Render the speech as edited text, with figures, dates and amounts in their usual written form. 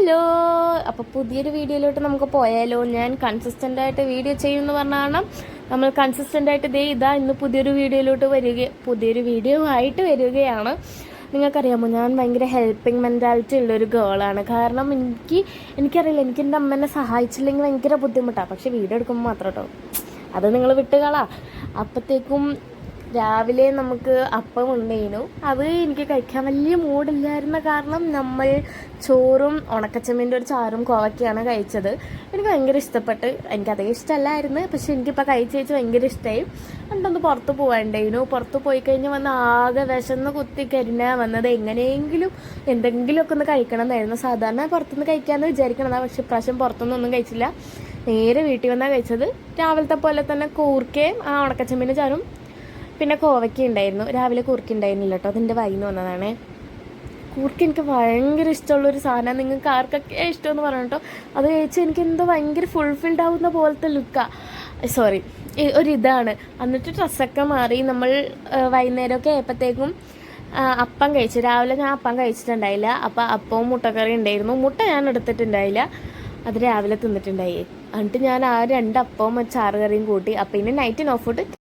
Hello, അപ്പോൾ പുതിയൊരു വീഡിയോയിലോട്ട് നമുക്ക് പോയാലോ. ഞാൻ കൺസിസ്റ്റൻ്റായിട്ട് വീഡിയോ ചെയ്യുമെന്ന് പറഞ്ഞാണ് നമ്മൾ കൺസിസ്റ്റൻ്റായിട്ട് ഇതാ ഇന്ന് പുതിയൊരു വീഡിയോ ആയിട്ട് വരികയാണ്. നിങ്ങൾക്കറിയാമോ, ഞാൻ ഭയങ്കര ഹെൽപ്പിംഗ് മെൻറ്റാലിറ്റി ഉള്ളൊരു ഗേളാണ്. കാരണം എനിക്കറിയില്ല, എനിക്ക് എൻ്റെ അമ്മേനെ സഹായിച്ചില്ലെങ്കിൽ ഭയങ്കര ബുദ്ധിമുട്ടാണ്. പക്ഷെ വീഡിയോ എടുക്കുമ്പോൾ മാത്രം കേട്ടോ, അത് നിങ്ങൾ വിട്ടുകളാ. അപ്പോഴത്തേക്കും രാവിലെ നമുക്ക് അപ്പം ഉണ്ടായിരുന്നു. അത് എനിക്ക് കഴിക്കാൻ വലിയ മൂഡില്ലായിരുന്ന കാരണം നമ്മൾ ചോറും ഉണക്കച്ചമ്മീൻ്റെ ഒരു ചാറും കോവയ്ക്കാണ് കഴിച്ചത്. എനിക്ക് ഭയങ്കര ഇഷ്ടപ്പെട്ട്. എനിക്കതേ ഇഷ്ടമല്ലായിരുന്നു, പക്ഷെ എനിക്കിപ്പോൾ കഴിച്ച് ഭയങ്കര ഇഷ്ടമായി. എന്നിട്ടൊന്ന് പുറത്ത് പോകാണ്ടായിരുന്നു. പുറത്ത് പോയി കഴിഞ്ഞ് വന്ന് ആകെ വിശന്ന് കുത്തിക്കരിഞ്ഞാൽ വന്നത്. എങ്ങനെയെങ്കിലും എന്തെങ്കിലുമൊക്കെ ഒന്ന് കഴിക്കണം എന്നായിരുന്നു. സാധാരണ പുറത്തുനിന്ന് കഴിക്കാമെന്ന് വിചാരിക്കണതാണ്, പക്ഷെ ഇപ്രാവശ്യം പുറത്തുനിന്നൊന്നും കഴിച്ചില്ല. നേരെ വീട്ടിൽ വന്നാൽ കഴിച്ചത്. രാവിലത്തെ പോലെ തന്നെ കൂർക്കയും ആ ഉണക്കച്ചമ്മീൻ്റെ ചാറും പിന്നെ കോവയ്ക്ക ഉണ്ടായിരുന്നു. രാവിലെ കൂർക്ക ഉണ്ടായിരുന്നില്ല കേട്ടോ, അതിൻ്റെ വൈന്ന് വന്നതാണ്. കൂർക്ക എനിക്ക് ഭയങ്കര ഇഷ്ടമുള്ളൊരു സാധനമാണ്. നിങ്ങൾക്ക് ആർക്കൊക്കെ ഇഷ്ടമെന്ന് പറഞ്ഞു കേട്ടോ. അത് കഴിച്ച് എനിക്ക് എന്തോ ഭയങ്കര ഫുൾഫിൽഡ് ആവുന്ന പോലത്തെ ഒരിതാണ്. എന്നിട്ട് ഡ്രസ്സൊക്കെ മാറി നമ്മൾ വൈകുന്നേരമൊക്കെ ആയപ്പോഴത്തേക്കും അപ്പം കഴിച്ചു. രാവിലെ ഞാൻ അപ്പം കഴിച്ചിട്ടുണ്ടായില്ല. അപ്പം അപ്പവും മുട്ടക്കറി ഉണ്ടായിരുന്നു. മുട്ട ഞാൻ എടുത്തിട്ടുണ്ടായില്ല, അത് രാവിലെ തിന്നിട്ടുണ്ടായി. എന്നിട്ട് ഞാൻ ആ 2 അപ്പവും ചാറ് കറിയും കൂട്ടി. അപ്പം ഇനി നൈറ്റ് നോ ഫുഡ്.